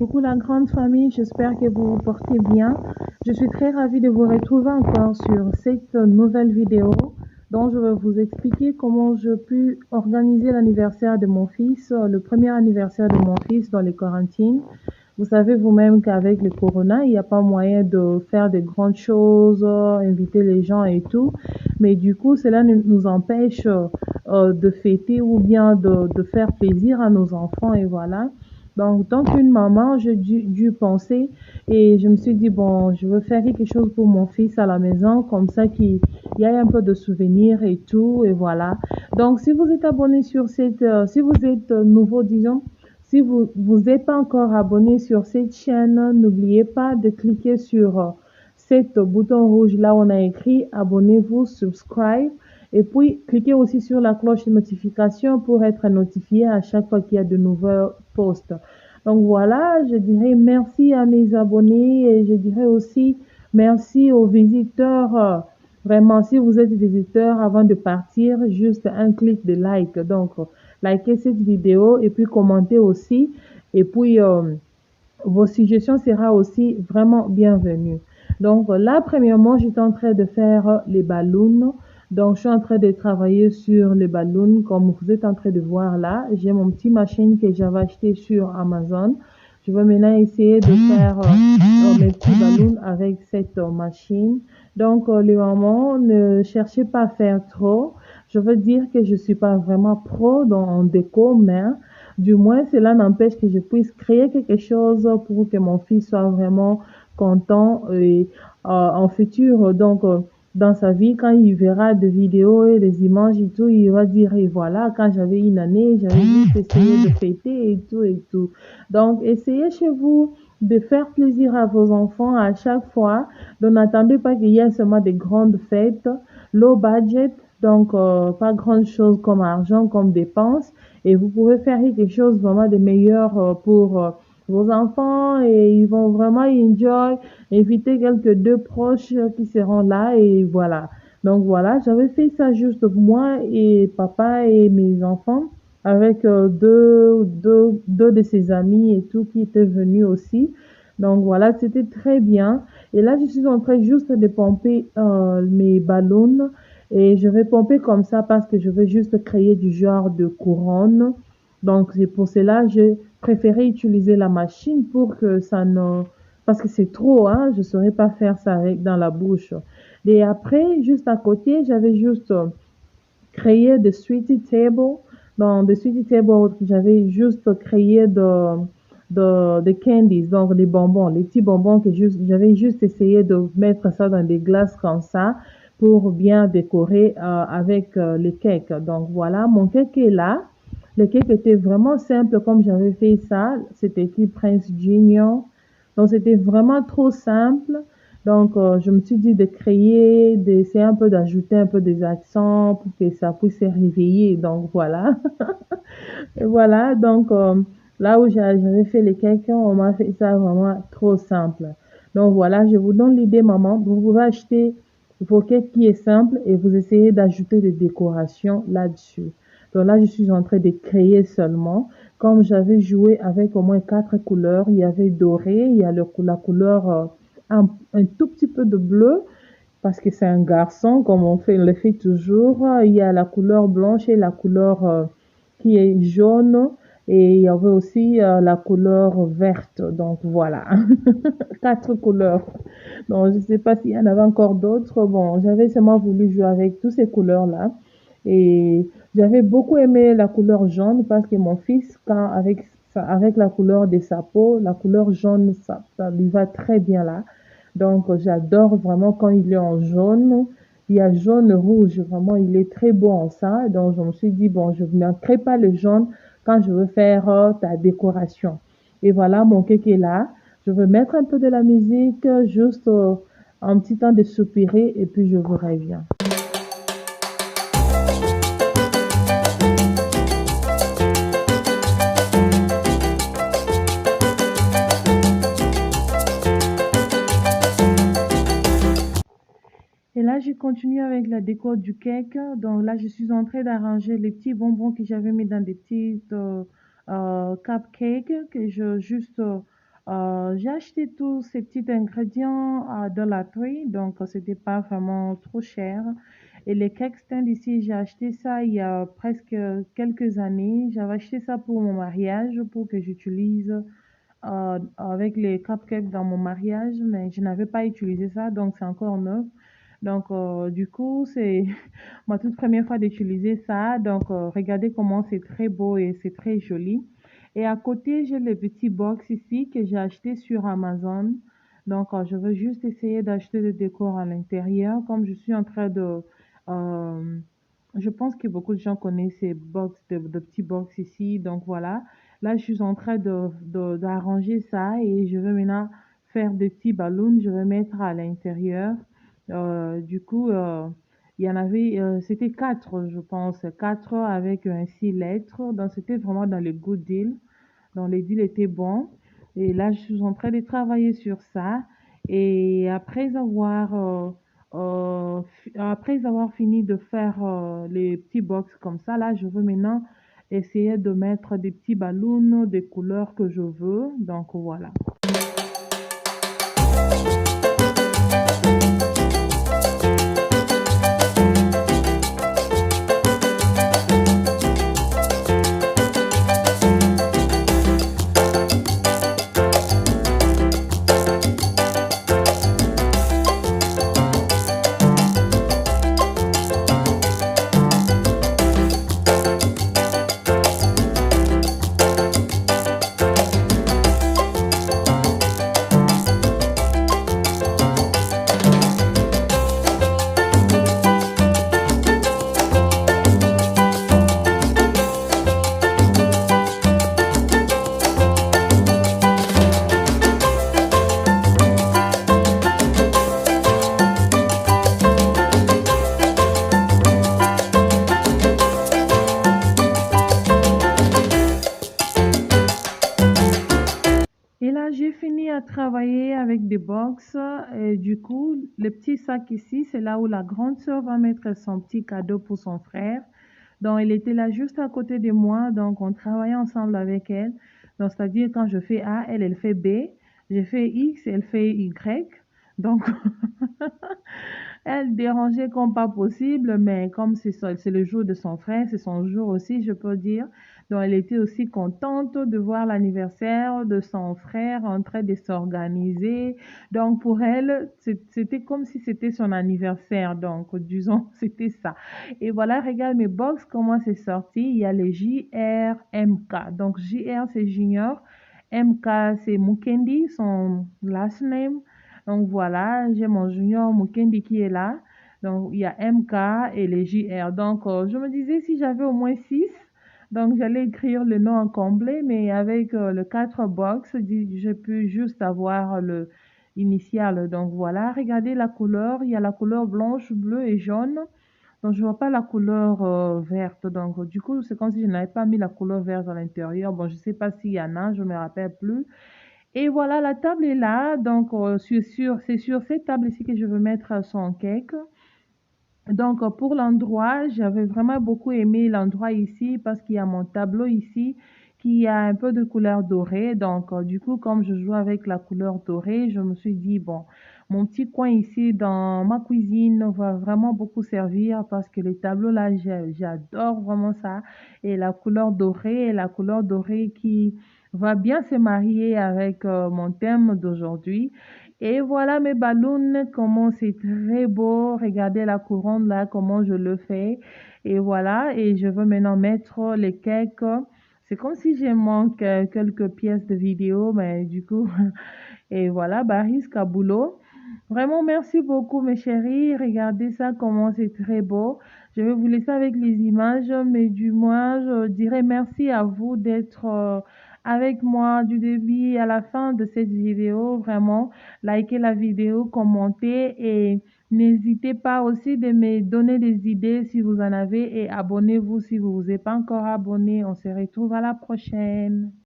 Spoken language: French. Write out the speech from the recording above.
Coucou la grande famille, j'espère que vous vous portez bien. Je suis très ravie de vous retrouver encore sur cette nouvelle vidéo dont je vais vous expliquer comment je peux organiser l'anniversaire de mon fils, le premier anniversaire de mon fils dans les quarantines. Vous savez vous-même qu'avec le corona, il n'y a pas moyen de faire de grandes choses, inviter les gens et tout. Mais du coup, cela nous empêche de fêter ou bien de faire plaisir à nos enfants et voilà. Donc, tant qu'une maman, j'ai dû penser et je me suis dit, bon, je veux faire quelque chose pour mon fils à la maison, comme ça qu'il y ait un peu de souvenirs et tout, et voilà. Donc, si vous êtes abonné sur si vous êtes nouveau, disons, si vous n'êtes pas encore abonné sur cette chaîne, n'oubliez pas de cliquer sur cet bouton rouge là où on a écrit abonnez-vous, subscribe. Et puis, cliquez aussi sur la cloche de notification pour être notifié à chaque fois qu'il y a de nouveaux posts. Donc voilà, je dirais merci à mes abonnés et je dirais aussi merci aux visiteurs. Vraiment, si vous êtes visiteur avant de partir, juste un clic de like. Donc, likez cette vidéo et puis commentez aussi. Et puis, vos suggestions seront aussi vraiment bienvenues. Donc là, premièrement, j'étais en train de faire les ballons. Donc, je suis en train de travailler sur les ballons, comme vous êtes en train de voir là. J'ai mon petit machine que j'avais acheté sur Amazon. Je vais maintenant essayer de faire mes petits ballons avec cette machine. Donc, les mamans, ne cherchez pas à faire trop. Je veux dire que je suis pas vraiment pro en déco, mais du moins, cela n'empêche que je puisse créer quelque chose pour que mon fils soit vraiment content et en futur. Donc, dans sa vie, quand il verra des vidéos et des images et tout, il va dire, et voilà, quand j'avais une année, j'avais juste essayé de fêter et tout et tout. Donc, essayez chez vous de faire plaisir à vos enfants à chaque fois. Donc, n'attendez pas qu'il y ait seulement des grandes fêtes, low budget, donc pas grand chose comme argent, comme dépenses. Et vous pouvez faire quelque chose vraiment de meilleur pour vos enfants et ils vont vraiment enjoy. Inviter quelques deux proches qui seront là et voilà. Donc voilà, j'avais fait ça juste moi et papa et mes enfants avec deux de ses amis et tout qui étaient venus aussi. Donc voilà, c'était très bien. Et là, je suis en train juste de pomper mes ballons et je vais pomper comme ça parce que je veux juste créer du genre de couronne. Donc c'est pour cela que j'ai préféré utiliser la machine pour que ça ne... Parce que c'est trop, hein, je ne saurais pas faire ça avec dans la bouche. Et après, juste à côté, j'avais juste créé de sweetie table. Dans the sweetie table, j'avais juste créé de candies, donc des bonbons, les petits bonbons que j'avais juste essayé de mettre ça dans des glaces comme ça pour bien décorer avec les cakes. Donc voilà, mon cake est là. Le cake était vraiment simple comme j'avais fait ça. C'était écrit Prince Junior. Donc c'était vraiment trop simple. Donc je me suis dit de créer, d'essayer un peu d'ajouter un peu des accents pour que ça puisse se réveiller. Donc voilà. Et voilà, donc là où j'avais fait les cakes, on m'a fait ça vraiment trop simple. Donc voilà, je vous donne l'idée, maman. Vous pouvez acheter vos cakes qui est simple et vous essayez d'ajouter des décorations là-dessus. Donc là, je suis en train de créer seulement. Comme j'avais joué avec au moins quatre couleurs, il y avait doré, il y a la couleur un tout petit peu de bleu parce que c'est un garçon, comme le fait toujours. Il y a la couleur blanche et la couleur qui est jaune. Et il y avait aussi la couleur verte. Donc voilà, quatre couleurs. Donc je ne sais pas s'il y en avait encore d'autres. Bon, j'avais seulement voulu jouer avec toutes ces couleurs-là. Et j'avais beaucoup aimé la couleur jaune parce que mon fils, avec la couleur de sa peau, la couleur jaune, ça lui va très bien là. Donc, j'adore vraiment quand il est en jaune. Il y a jaune, rouge, vraiment, il est très beau en ça. Donc, je me suis dit, bon, je ne manquerai pas le jaune quand je veux faire ta décoration. Et voilà, mon cake est là. Je veux mettre un peu de la musique, juste un petit temps de soupirer et puis je vous reviens. Et là, je continue avec la déco du cake. Donc là, je suis en train d'arranger les petits bonbons que j'avais mis dans des petites cupcakes que je juste J'ai acheté tous ces petits ingrédients dans la prix, donc c'était pas vraiment trop cher. Et les cakes stand ici, j'ai acheté ça il y a presque quelques années. J'avais acheté ça pour mon mariage, pour que j'utilise avec les cupcakes dans mon mariage, mais je n'avais pas utilisé ça, donc c'est encore neuf. Donc, du coup, c'est ma toute première fois d'utiliser ça. Donc, regardez comment c'est très beau et c'est très joli. Et à côté, j'ai le petit box ici que j'ai acheté sur Amazon. Donc, je veux juste essayer d'acheter le décor à l'intérieur. Comme je suis en train de... euh, je pense que beaucoup de gens connaissent ces box, de petits box ici. Donc, voilà. Là, je suis en train d'arranger ça et je veux maintenant faire des petits ballons. Je vais mettre à l'intérieur. Du coup, il y en avait, c'était quatre, je pense, quatre avec un 6 lettres. Donc, c'était vraiment dans le good deal. Donc, les deals étaient bons. Et là, je suis en train de travailler sur ça. Et après avoir fini de faire les petits box comme ça, là, je veux maintenant essayer de mettre des petits ballons des couleurs que je veux. Donc, voilà. Et là, j'ai fini à travailler avec des box. Et du coup, le petit sac ici, c'est là où la grande sœur va mettre son petit cadeau pour son frère. Donc, elle était là juste à côté de moi. Donc, on travaillait ensemble avec elle. Donc, c'est-à-dire quand je fais A, elle fait B. Je fais X, elle fait Y. Donc, elle dérangeait comme pas possible, mais comme c'est le jour de son frère, c'est son jour aussi, je peux dire. Donc, elle était aussi contente de voir l'anniversaire de son frère en train de s'organiser. Donc, pour elle, c'était comme si c'était son anniversaire. Donc, disons, c'était ça. Et voilà, regarde mes box, comment c'est sorti. Il y a les JRMK. Donc, JR, c'est Junior. MK, c'est Mukendi, son last name. Donc voilà, j'ai mon junior Mukendi qui est là. Donc il y a MK et les JR. Donc je me disais si j'avais au moins 6, donc j'allais écrire le nom en complet, mais avec le 4 box, j'ai pu juste avoir le initial. Donc voilà, regardez la couleur. Il y a la couleur blanche, bleue et jaune. Donc je vois pas la couleur verte. Donc du coup, c'est comme si je n'avais pas mis la couleur verte à l'intérieur. Bon, je sais pas s'il y en a, je me rappelle plus. Et voilà, la table est là. Donc, c'est sur cette table ici que je veux mettre son cake. Donc, pour l'endroit, j'avais vraiment beaucoup aimé l'endroit ici parce qu'il y a mon tableau ici qui a un peu de couleur dorée. Donc, du coup, comme je joue avec la couleur dorée, je me suis dit, bon, mon petit coin ici dans ma cuisine va vraiment beaucoup servir parce que les tableaux là, j'adore vraiment ça. Et la couleur dorée qui va bien se marier avec mon thème d'aujourd'hui. Et voilà mes ballons, comment c'est très beau. Regardez la couronne là, comment je le fais. Et voilà, et je veux maintenant mettre les cakes. C'est comme si je manque quelques pièces de vidéo, mais du coup, et voilà, Baris Kaboulot. Vraiment, merci beaucoup, mes chéris. Regardez ça, comment c'est très beau. Je vais vous laisser avec les images, mais du moins, je dirais merci à vous d'être avec moi du début à la fin de cette vidéo. Vraiment, likez la vidéo, commentez et n'hésitez pas aussi de me donner des idées si vous en avez et abonnez-vous si vous vous êtes pas encore abonné. On se retrouve à la prochaine.